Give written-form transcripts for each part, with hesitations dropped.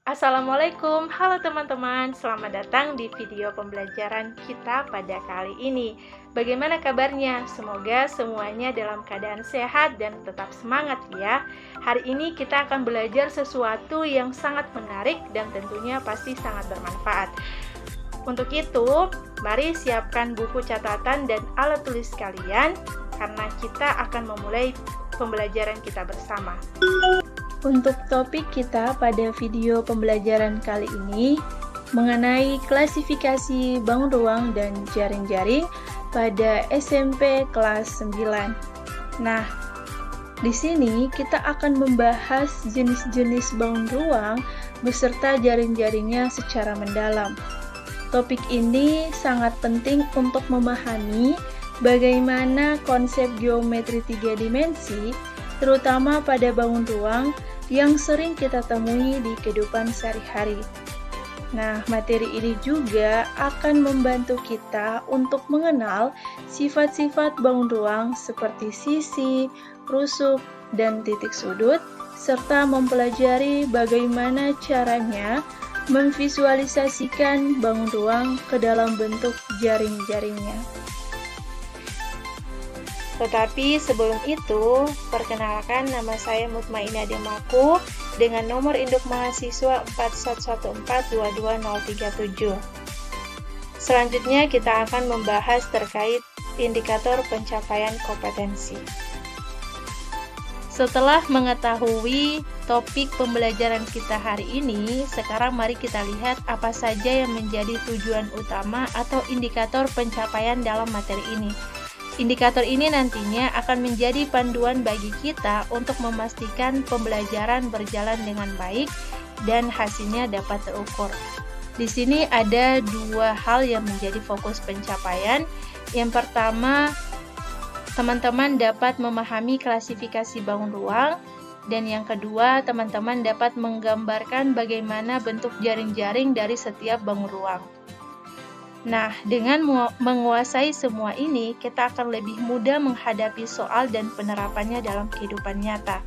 Assalamualaikum, halo teman-teman, selamat datang di video pembelajaran kita pada kali ini. Bagaimana kabarnya? Semoga semuanya dalam keadaan sehat dan tetap semangat ya. Hari ini kita akan belajar sesuatu yang sangat menarik dan tentunya pasti sangat bermanfaat. Untuk itu, mari siapkan buku catatan dan alat tulis kalian karena kita akan memulai pembelajaran kita bersama. Untuk topik kita pada video pembelajaran kali ini mengenai klasifikasi bangun ruang dan jaring-jaring pada SMP kelas 9. Nah, di sini kita akan membahas jenis-jenis bangun ruang beserta jaring-jaringnya secara mendalam. Topik ini sangat penting untuk memahami bagaimana konsep geometri 3 dimensi terutama pada bangun ruang yang sering kita temui di kehidupan sehari-hari. Nah, materi ini juga akan membantu kita untuk mengenal sifat-sifat bangun ruang seperti sisi, rusuk, dan titik sudut, serta mempelajari bagaimana caranya memvisualisasikan bangun ruang ke dalam bentuk jaring-jaringnya. Tetapi sebelum itu, perkenalkan nama saya Mutmainah Demaku dengan nomor induk mahasiswa 4114221037. Selanjutnya kita akan membahas terkait indikator pencapaian kompetensi. Setelah mengetahui topik pembelajaran kita hari ini, sekarang mari kita lihat apa saja yang menjadi tujuan utama atau indikator pencapaian dalam materi ini. Indikator ini nantinya akan menjadi panduan bagi kita untuk memastikan pembelajaran berjalan dengan baik dan hasilnya dapat terukur. Di sini ada dua hal yang menjadi fokus pencapaian. Yang pertama, teman-teman dapat memahami klasifikasi bangun ruang, dan yang kedua, teman-teman dapat menggambarkan bagaimana bentuk jaring-jaring dari setiap bangun ruang. Nah, dengan menguasai semua ini, kita akan lebih mudah menghadapi soal dan penerapannya dalam kehidupan nyata.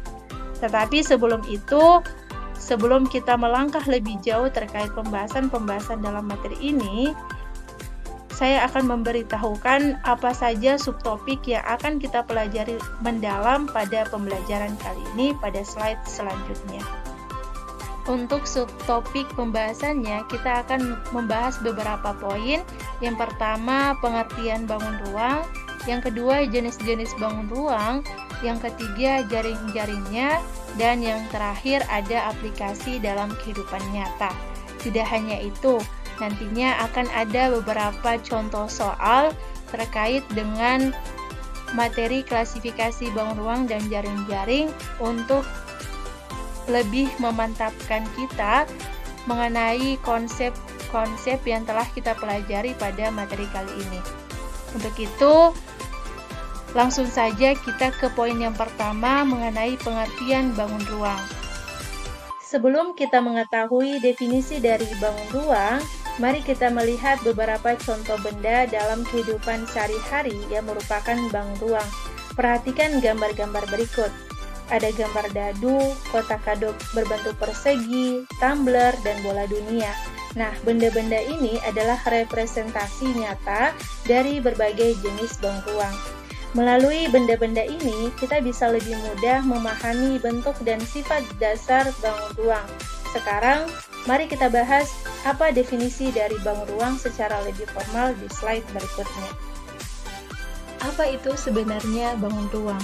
Tetapi sebelum itu, sebelum kita melangkah lebih jauh terkait pembahasan dalam materi ini, saya akan memberitahukan apa saja subtopik yang akan kita pelajari mendalam pada pembelajaran kali ini pada slide selanjutnya. Untuk subtopik pembahasannya, kita akan membahas beberapa poin. Yang pertama, pengertian bangun ruang. Yang kedua, jenis-jenis bangun ruang. Yang ketiga, jaring-jaringnya. Dan yang terakhir, ada aplikasi dalam kehidupan nyata. Tidak hanya itu, nantinya akan ada beberapa contoh soal terkait dengan materi klasifikasi bangun ruang dan jaring-jaring untuk lebih memantapkan kita mengenai konsep-konsep yang telah kita pelajari pada materi kali ini. Untuk itu, langsung saja kita ke poin yang pertama mengenai pengertian bangun ruang. Sebelum kita mengetahui definisi dari bangun ruang, mari kita melihat beberapa contoh benda dalam kehidupan sehari-hari yang merupakan bangun ruang. Perhatikan gambar-gambar berikut. Ada gambar dadu, kotak kado berbentuk persegi, tumbler, dan bola dunia. Nah, benda-benda ini adalah representasi nyata dari berbagai jenis bangun ruang. Melalui benda-benda ini, kita bisa lebih mudah memahami bentuk dan sifat dasar bangun ruang. Sekarang, mari kita bahas apa definisi dari bangun ruang secara lebih formal di slide berikutnya. Apa itu sebenarnya bangun ruang?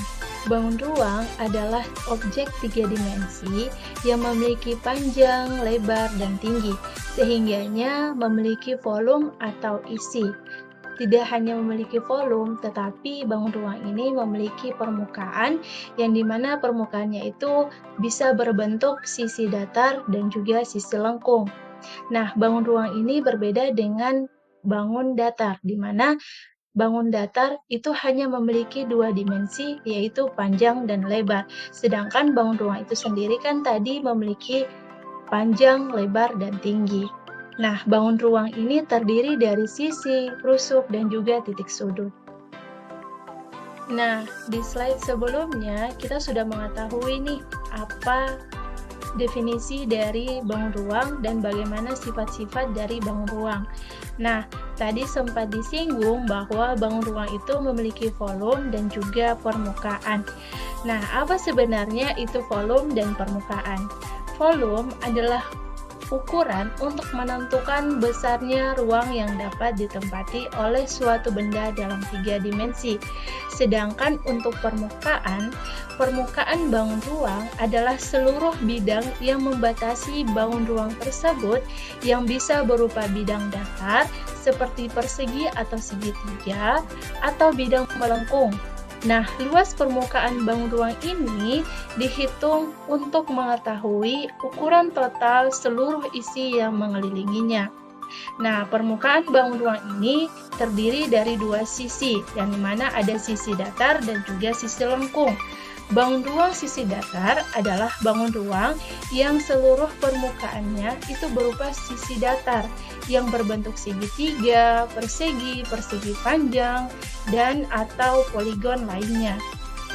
Bangun ruang adalah objek 3 dimensi yang memiliki panjang, lebar, dan tinggi, sehingganya memiliki volume atau isi. Tidak hanya memiliki volume, tetapi bangun ruang ini memiliki permukaan yang dimana permukaannya itu bisa berbentuk sisi datar dan juga sisi lengkung. Nah, bangun ruang ini berbeda dengan bangun datar, di mana bangun datar itu hanya memiliki 2 dimensi, yaitu panjang dan lebar. Sedangkan bangun ruang itu sendiri kan tadi memiliki panjang, lebar, dan tinggi. Nah, bangun ruang ini terdiri dari sisi, rusuk, dan juga titik sudut. Nah, di slide sebelumnya kita sudah mengetahui nih apa definisi dari bangun ruang dan bagaimana sifat-sifat dari bangun ruang. Nah, tadi sempat disinggung bahwa bangun ruang itu memiliki volume dan juga permukaan. Nah, apa sebenarnya itu volume dan permukaan? Volume adalah ukuran untuk menentukan besarnya ruang yang dapat ditempati oleh suatu benda dalam 3 dimensi. Sedangkan untuk permukaan bangun ruang adalah seluruh bidang yang membatasi bangun ruang tersebut yang bisa berupa bidang datar seperti persegi atau segitiga atau bidang melengkung. Nah, luas permukaan bangun ruang ini dihitung untuk mengetahui ukuran total seluruh isi yang mengelilinginya. Nah, permukaan bangun ruang ini terdiri dari 2 sisi, yang dimana ada sisi datar dan juga sisi lengkung. Bangun ruang sisi datar adalah bangun ruang yang seluruh permukaannya itu berupa sisi datar yang berbentuk segitiga, persegi, persegi panjang, dan atau poligon lainnya.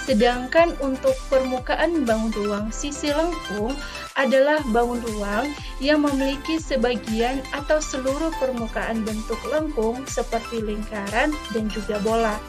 Sedangkan untuk permukaan bangun ruang sisi lengkung adalah bangun ruang yang memiliki sebagian atau seluruh permukaan bentuk lengkung seperti lingkaran dan juga bola.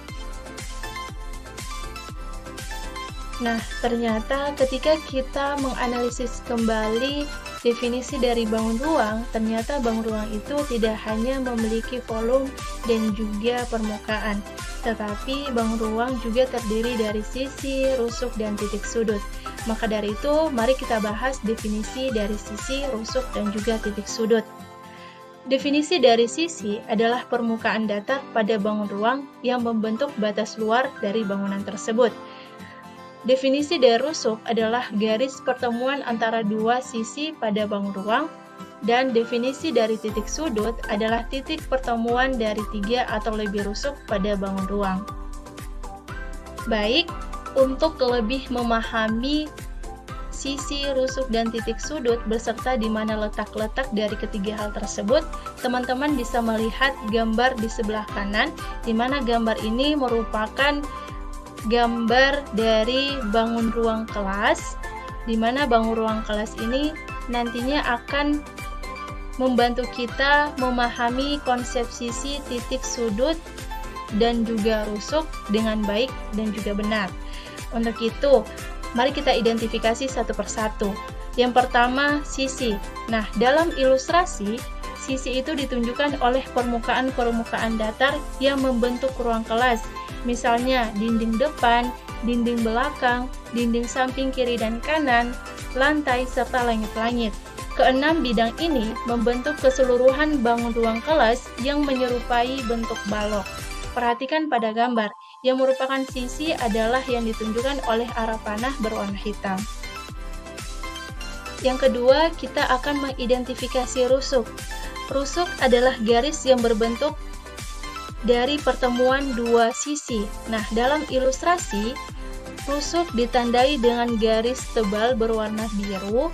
Nah, ternyata ketika kita menganalisis kembali definisi dari bangun ruang, ternyata bangun ruang itu tidak hanya memiliki volume dan juga permukaan, tetapi bangun ruang juga terdiri dari sisi, rusuk, dan titik sudut. Maka dari itu, mari kita bahas definisi dari sisi, rusuk, dan juga titik sudut. Definisi dari sisi adalah permukaan datar pada bangun ruang yang membentuk batas luar dari bangunan tersebut. Definisi dari rusuk adalah garis pertemuan antara 2 sisi pada bangun ruang, dan definisi dari titik sudut adalah titik pertemuan dari 3 atau lebih rusuk pada bangun ruang. Baik, untuk lebih memahami sisi, rusuk, dan titik sudut beserta di mana letak-letak dari ketiga hal tersebut, teman-teman bisa melihat gambar di sebelah kanan, di mana gambar ini merupakan gambar dari bangun ruang kelas, di mana bangun ruang kelas ini nantinya akan membantu kita memahami konsep sisi, titik sudut, dan juga rusuk dengan baik dan juga benar. Untuk itu, mari kita identifikasi satu persatu. Yang pertama, sisi. Nah, dalam ilustrasi, sisi itu ditunjukkan oleh permukaan-permukaan datar yang membentuk ruang kelas. Misalnya, dinding depan, dinding belakang, dinding samping kiri dan kanan, lantai, serta langit-langit. Keenam bidang ini membentuk keseluruhan bangun ruang kelas yang menyerupai bentuk balok. Perhatikan pada gambar, yang merupakan sisi adalah yang ditunjukkan oleh arah panah berwarna hitam. Yang kedua, kita akan mengidentifikasi rusuk. Rusuk adalah garis yang berbentuk dari pertemuan 2 sisi. Nah, dalam ilustrasi, rusuk ditandai dengan garis tebal berwarna biru,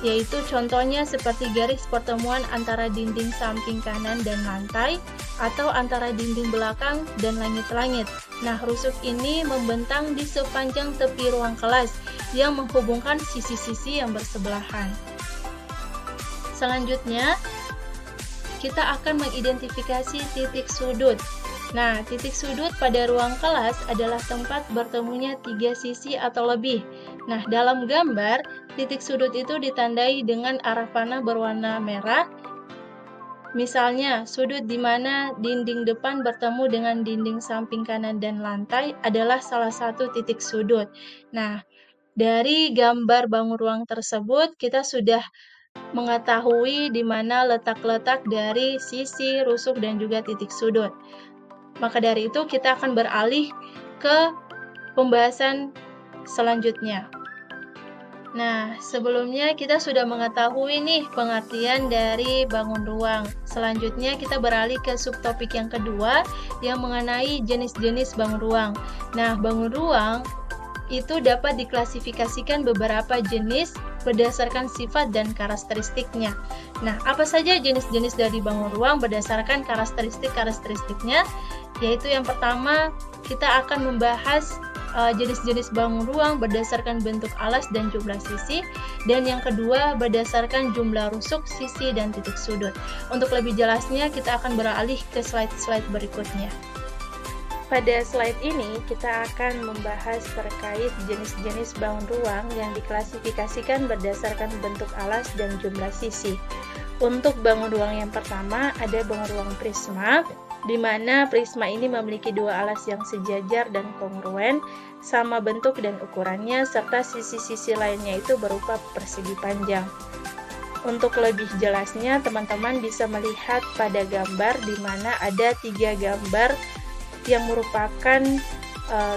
yaitu contohnya seperti garis pertemuan antara dinding samping kanan dan lantai, atau antara dinding belakang dan langit-langit. Nah, rusuk ini membentang di sepanjang tepi ruang kelas yang menghubungkan sisi-sisi yang bersebelahan. Selanjutnya, kita akan mengidentifikasi titik sudut. Nah, titik sudut pada ruang kelas adalah tempat bertemunya 3 sisi atau lebih. Nah, dalam gambar, titik sudut itu ditandai dengan arah panah berwarna merah. Misalnya, sudut di mana dinding depan bertemu dengan dinding samping kanan dan lantai adalah salah satu titik sudut. Nah, dari gambar bangun ruang tersebut, kita sudah mengetahui di mana letak-letak dari sisi, rusuk, dan juga titik sudut. Maka dari itu, kita akan beralih ke pembahasan selanjutnya. Nah, sebelumnya kita sudah mengetahui nih pengertian dari bangun ruang. Selanjutnya kita beralih ke subtopik yang kedua yang mengenai jenis-jenis bangun ruang. Nah, bangun ruang itu dapat diklasifikasikan beberapa jenis berdasarkan sifat dan karakteristiknya. Nah, apa saja jenis-jenis dari bangun ruang berdasarkan karakteristik-karakteristiknya? Yaitu yang pertama, kita akan membahas jenis-jenis bangun ruang berdasarkan bentuk alas dan jumlah sisi, dan yang kedua berdasarkan jumlah rusuk, sisi, dan titik sudut. Untuk lebih jelasnya, kita akan beralih ke slide-slide berikutnya. Pada slide ini, kita akan membahas terkait jenis-jenis bangun ruang yang diklasifikasikan berdasarkan bentuk alas dan jumlah sisi. Untuk bangun ruang yang pertama, ada bangun ruang prisma, di mana prisma ini memiliki dua alas yang sejajar dan kongruen, sama bentuk dan ukurannya, serta sisi-sisi lainnya itu berupa persegi panjang. Untuk lebih jelasnya, teman-teman bisa melihat pada gambar di mana ada 3 gambar yang merupakan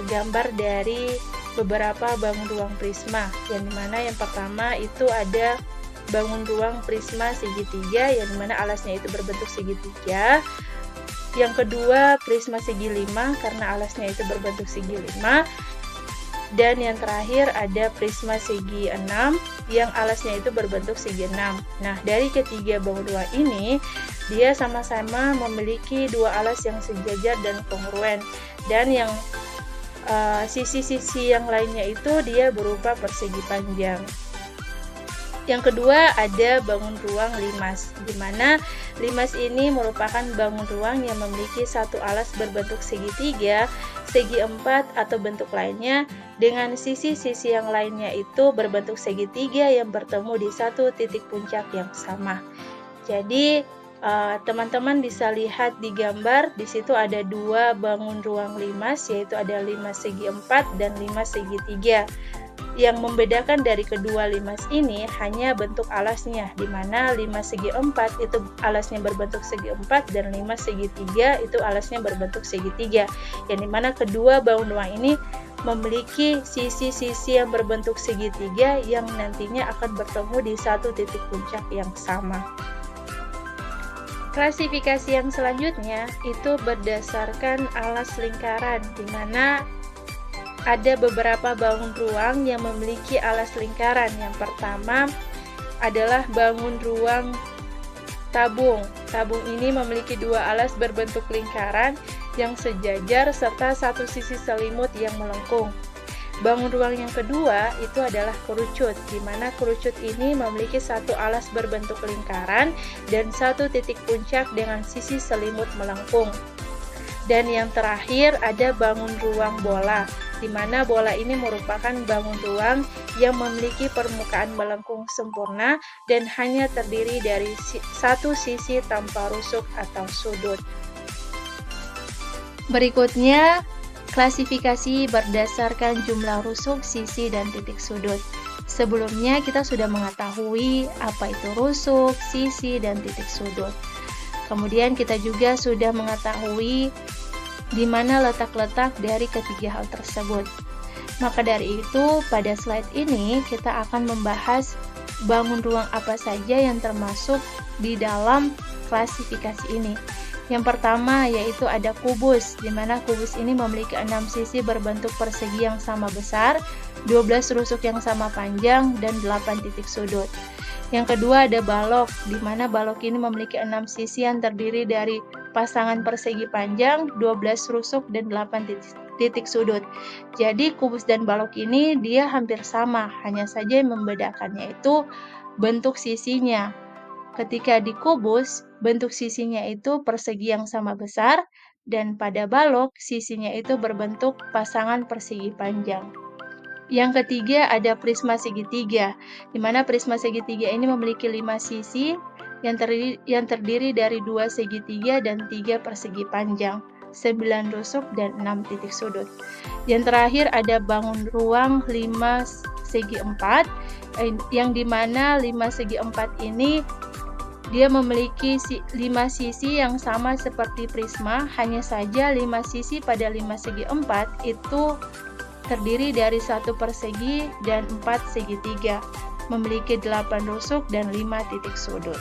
gambar dari beberapa bangun ruang prisma, yang dimana yang pertama itu ada bangun ruang prisma segitiga, yang dimana alasnya itu berbentuk segitiga. Yang kedua prisma segi 5 karena alasnya itu berbentuk segi 5. Dan yang terakhir ada prisma segi 6 yang alasnya itu berbentuk segi 6. Nah, dari ketiga bangun ruang ini, dia sama-sama memiliki dua alas yang sejajar dan kongruen. Dan yang sisi-sisi yang lainnya itu dia berupa persegi panjang. Yang kedua ada bangun ruang limas, di mana limas ini merupakan bangun ruang yang memiliki satu alas berbentuk segitiga, segi 4 atau bentuk lainnya, dengan sisi-sisi yang lainnya itu berbentuk segitiga yang bertemu di satu titik puncak yang sama. Jadi teman-teman bisa lihat di gambar, di situ ada dua bangun ruang limas, yaitu ada limas segi 4 dan limas segitiga. Yang membedakan dari kedua limas ini hanya bentuk alasnya, di mana limas segi 4 itu alasnya berbentuk segi 4 dan limas segitiga itu alasnya berbentuk segitiga. Yang dimana kedua bangun ruang ini memiliki sisi-sisi yang berbentuk segitiga yang nantinya akan bertemu di satu titik puncak yang sama. Klasifikasi yang selanjutnya itu berdasarkan alas lingkaran, di mana ada beberapa bangun ruang yang memiliki alas lingkaran. Yang pertama adalah bangun ruang tabung. Tabung ini memiliki dua alas berbentuk lingkaran yang sejajar serta satu sisi selimut yang melengkung. Bangun ruang yang kedua itu adalah kerucut, di mana kerucut ini memiliki satu alas berbentuk lingkaran dan satu titik puncak dengan sisi selimut melengkung. Dan yang terakhir ada bangun ruang bola, di mana bola ini merupakan bangun ruang yang memiliki permukaan melengkung sempurna dan hanya terdiri dari satu sisi tanpa rusuk atau sudut. Berikutnya, klasifikasi berdasarkan jumlah rusuk, sisi, dan titik sudut. Sebelumnya kita sudah mengetahui apa itu rusuk, sisi, dan titik sudut. Kemudian kita juga sudah mengetahui di mana letak-letak dari ketiga hal tersebut. Maka dari itu, pada slide ini kita akan membahas bangun ruang apa saja yang termasuk di dalam klasifikasi ini. Yang pertama yaitu ada kubus, di mana kubus ini memiliki 6 sisi berbentuk persegi yang sama besar, 12 rusuk yang sama panjang, dan 8 titik sudut. Yang kedua ada balok, di mana balok ini memiliki 6 sisi yang terdiri dari pasangan persegi panjang, 12 rusuk, dan 8 titik sudut. Jadi kubus dan balok ini dia hampir sama, hanya saja yang membedakannya itu bentuk sisinya. Ketika di kubus, bentuk sisinya itu persegi yang sama besar, dan pada balok sisinya itu berbentuk pasangan persegi panjang. Yang ketiga ada prisma segitiga, di mana prisma segitiga ini memiliki 5 sisi yang terdiri dari 2 segitiga dan 3 persegi panjang, 9 rusuk, dan 6 titik sudut. Yang terakhir ada bangun ruang 5 segi 4, yang dimana 5 segi 4 ini dia memiliki 5 sisi yang sama seperti prisma, hanya saja 5 sisi pada 5 segi 4 itu terdiri dari 1 persegi dan 4 segitiga, memiliki 8 rusuk dan 5 titik sudut.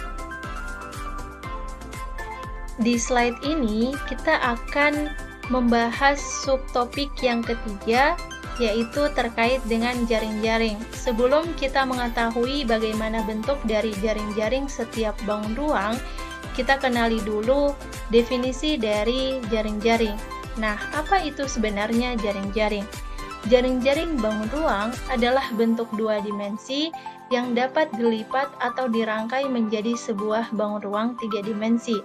Di slide ini kita akan membahas subtopik yang ketiga, yaitu terkait dengan jaring-jaring. Sebelum kita mengetahui bagaimana bentuk dari jaring-jaring setiap bangun ruang, kita kenali dulu definisi dari jaring-jaring. Nah, apa itu sebenarnya jaring-jaring? Jaring-jaring bangun ruang adalah bentuk dua dimensi yang dapat dilipat atau dirangkai menjadi sebuah bangun ruang tiga dimensi.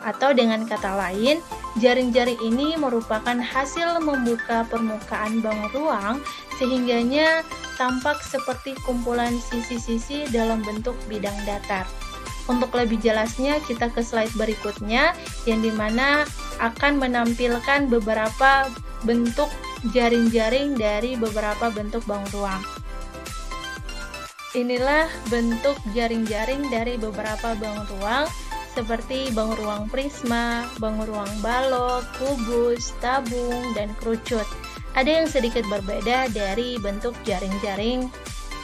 Atau dengan kata lain, jaring-jaring ini merupakan hasil membuka permukaan bangun ruang sehingganya tampak seperti kumpulan sisi-sisi dalam bentuk bidang datar. Untuk lebih jelasnya, kita ke slide berikutnya, yang dimana akan menampilkan beberapa bentuk jaring-jaring dari beberapa bentuk bangun ruang. Inilah bentuk jaring-jaring dari beberapa bangun ruang, seperti bangun ruang prisma, bangun ruang balok, kubus, tabung, dan kerucut. Ada yang sedikit berbeda dari bentuk jaring-jaring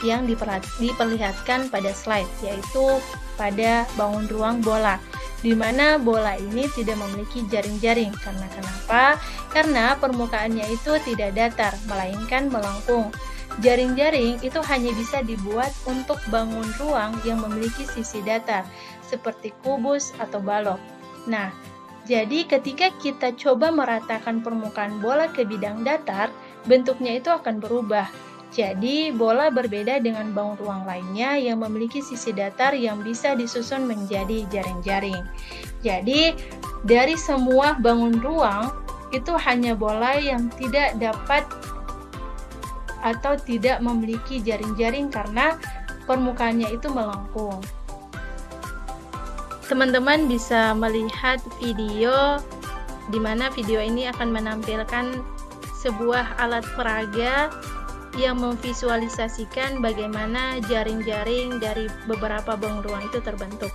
yang diperlihatkan pada slide, yaitu pada bangun ruang bola, di mana bola ini tidak memiliki jaring-jaring. Karena kenapa? Karena permukaannya itu tidak datar, melainkan melengkung. Jaring-jaring itu hanya bisa dibuat untuk bangun ruang yang memiliki sisi datar, seperti kubus atau balok. Nah, jadi ketika kita coba meratakan permukaan bola ke bidang datar, bentuknya itu akan berubah. Jadi, bola berbeda dengan bangun ruang lainnya yang memiliki sisi datar yang bisa disusun menjadi jaring-jaring. Jadi, dari semua bangun ruang, itu hanya bola yang tidak dapat atau tidak memiliki jaring-jaring karena permukaannya itu melengkung. Teman-teman bisa melihat video di mana video ini akan menampilkan sebuah alat peraga yang memvisualisasikan bagaimana jaring-jaring dari beberapa bangun ruang itu terbentuk.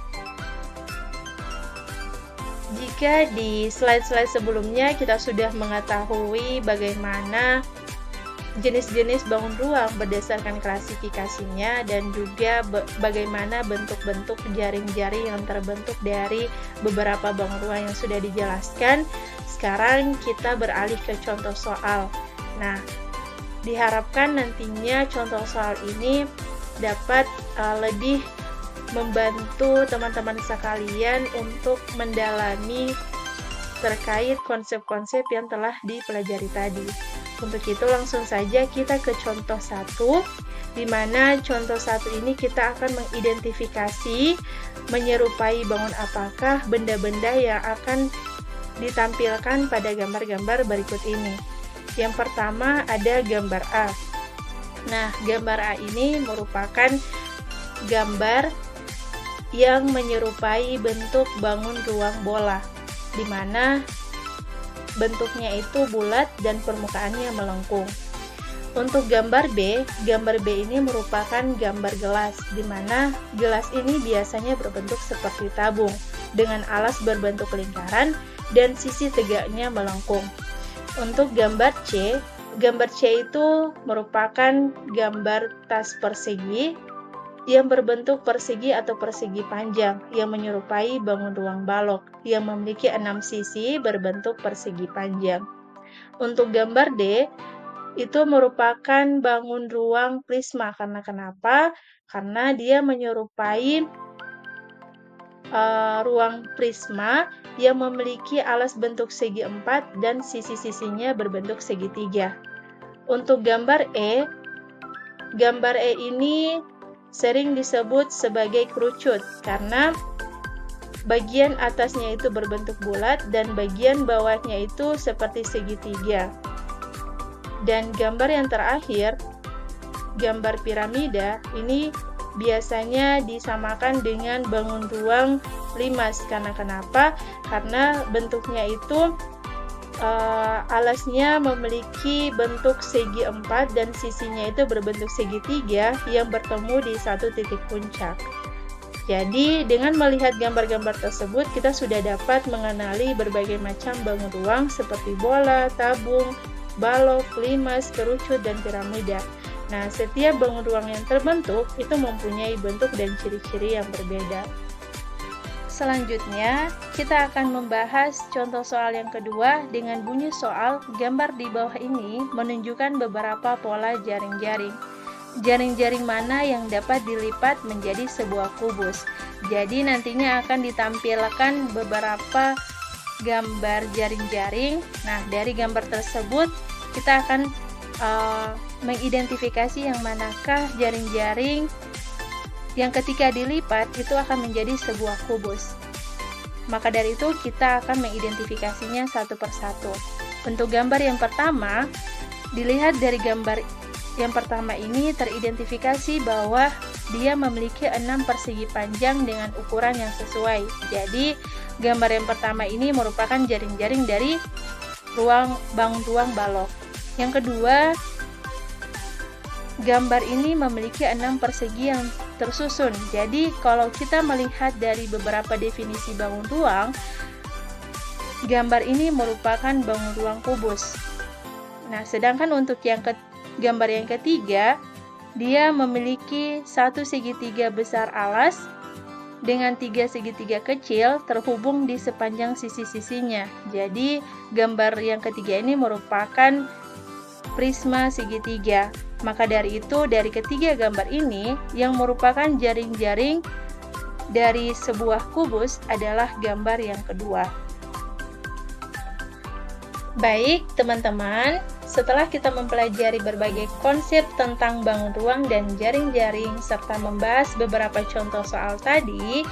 Jika di slide-slide sebelumnya kita sudah mengetahui bagaimana jenis-jenis bangun ruang berdasarkan klasifikasinya dan juga bagaimana bentuk-bentuk jaring-jaring yang terbentuk dari beberapa bangun ruang yang sudah dijelaskan, sekarang kita beralih ke contoh soal. Nah, diharapkan nantinya contoh soal ini dapat lebih membantu teman-teman sekalian untuk mendalami terkait konsep-konsep yang telah dipelajari tadi. Untuk itu langsung saja kita ke contoh 1, di mana contoh 1 ini kita akan mengidentifikasi menyerupai bangun apakah benda-benda yang akan ditampilkan pada gambar-gambar berikut ini. Yang pertama ada gambar A. Nah, gambar A ini merupakan gambar yang menyerupai bentuk bangun ruang bola, di mana bentuknya itu bulat dan permukaannya melengkung. Untuk gambar B ini merupakan gambar gelas, di mana gelas ini biasanya berbentuk seperti tabung, dengan alas berbentuk lingkaran dan sisi tegaknya melengkung. Untuk gambar C itu merupakan gambar tas persegi yang berbentuk persegi atau persegi panjang yang menyerupai bangun ruang balok yang memiliki 6 sisi berbentuk persegi panjang. Untuk gambar D itu merupakan bangun ruang prisma. Karena kenapa? Karena dia menyerupai ruang prisma yang memiliki alas bentuk segi 4 dan sisi-sisinya berbentuk segitiga. Untuk gambar E ini sering disebut sebagai kerucut karena bagian atasnya itu berbentuk bulat dan bagian bawahnya itu seperti segitiga. Dan gambar yang terakhir, gambar piramida, ini biasanya disamakan dengan bangun ruang limas. Karena kenapa? Karena bentuknya itu alasnya memiliki bentuk segi 4 dan sisinya itu berbentuk segitiga yang bertemu di satu titik puncak. Jadi dengan melihat gambar-gambar tersebut kita sudah dapat mengenali berbagai macam bangun ruang seperti bola, tabung, balok, limas, kerucut, dan piramida. Nah, setiap bangun ruang yang terbentuk itu mempunyai bentuk dan ciri-ciri yang berbeda. Selanjutnya, kita akan membahas contoh soal yang kedua dengan bunyi soal gambar di bawah ini menunjukkan beberapa pola jaring-jaring. Jaring-jaring mana yang dapat dilipat menjadi sebuah kubus. Jadi nantinya akan ditampilkan beberapa gambar jaring-jaring. Nah, dari gambar tersebut kita akan mengidentifikasi yang manakah jaring-jaring yang ketika dilipat itu akan menjadi sebuah kubus. Maka dari itu kita akan mengidentifikasinya satu persatu. Untuk gambar yang pertama, dilihat dari gambar yang pertama ini teridentifikasi bahwa dia memiliki 6 persegi panjang dengan ukuran yang sesuai. Jadi, gambar yang pertama ini merupakan jaring-jaring dari bangun ruang balok. Yang kedua, gambar ini memiliki 6 persegi yang tersusun. Jadi, kalau kita melihat dari beberapa definisi bangun ruang, gambar ini merupakan bangun ruang kubus. Nah, sedangkan untuk gambar yang ketiga, dia memiliki satu segitiga besar alas dengan 3 segitiga kecil terhubung di sepanjang sisi-sisinya. Jadi, gambar yang ketiga ini merupakan prisma segitiga. Maka dari itu, dari ketiga gambar ini, yang merupakan jaring-jaring dari sebuah kubus adalah gambar yang kedua. Baik, teman-teman, setelah kita mempelajari berbagai konsep tentang bangun ruang dan jaring-jaring, serta membahas beberapa contoh soal tadi,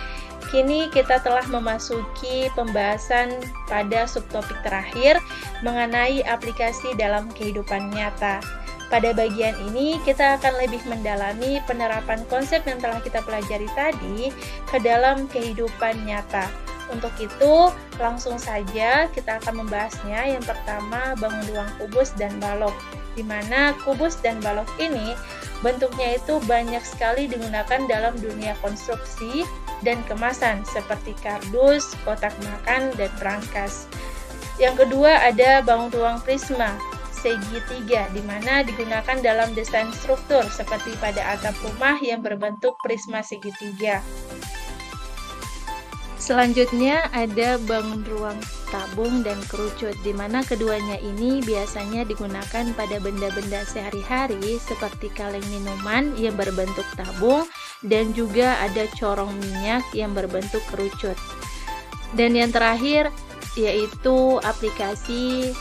kini kita telah memasuki pembahasan pada subtopik terakhir mengenai aplikasi dalam kehidupan nyata. Pada bagian ini, kita akan lebih mendalami penerapan konsep yang telah kita pelajari tadi ke dalam kehidupan nyata. Untuk itu, langsung saja kita akan membahasnya. Yang pertama, bangun ruang kubus dan balok, di mana kubus dan balok ini bentuknya itu banyak sekali digunakan dalam dunia konstruksi dan kemasan, seperti kardus, kotak makan, dan brankas. Yang kedua, ada bangun ruang prisma segitiga, di mana digunakan dalam desain struktur seperti pada atap rumah yang berbentuk prisma segitiga. Selanjutnya ada bangun ruang tabung dan kerucut, di mana keduanya ini biasanya digunakan pada benda-benda sehari-hari seperti kaleng minuman yang berbentuk tabung dan juga ada corong minyak yang berbentuk kerucut. Dan yang terakhir yaitu aplikasi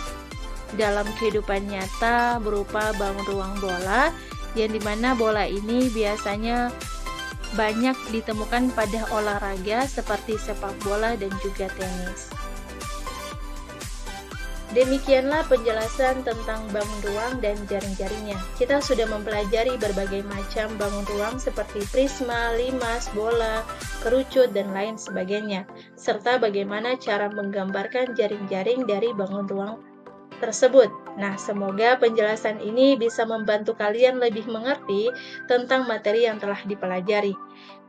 dalam kehidupan nyata berupa bangun ruang bola, yang dimana bola ini biasanya banyak ditemukan pada olahraga seperti sepak bola dan juga tenis. Demikianlah penjelasan tentang bangun ruang dan jaring-jaringnya. Kita sudah mempelajari berbagai macam bangun ruang seperti prisma, limas, bola, kerucut, dan lain sebagainya, serta bagaimana cara menggambarkan jaring-jaring dari bangun ruang tersebut. Nah, semoga penjelasan ini bisa membantu kalian lebih mengerti tentang materi yang telah dipelajari.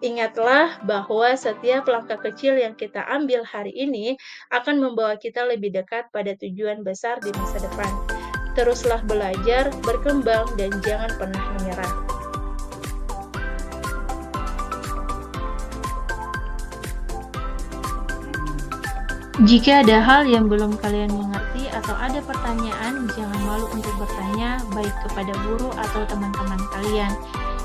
Ingatlah bahwa setiap langkah kecil yang kita ambil hari ini akan membawa kita lebih dekat pada tujuan besar di masa depan. Teruslah belajar, berkembang, dan jangan pernah menyerah. Jika ada hal yang belum kalian mengerti atau ada pertanyaan, jangan malu untuk bertanya, baik kepada guru atau teman-teman kalian.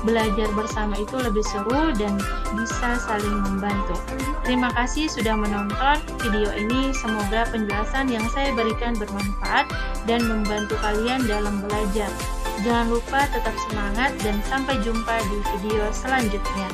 Belajar bersama itu lebih seru dan bisa saling membantu. Terima kasih sudah menonton video ini. Semoga penjelasan yang saya berikan bermanfaat dan membantu kalian dalam belajar. Jangan lupa tetap semangat dan sampai jumpa di video selanjutnya.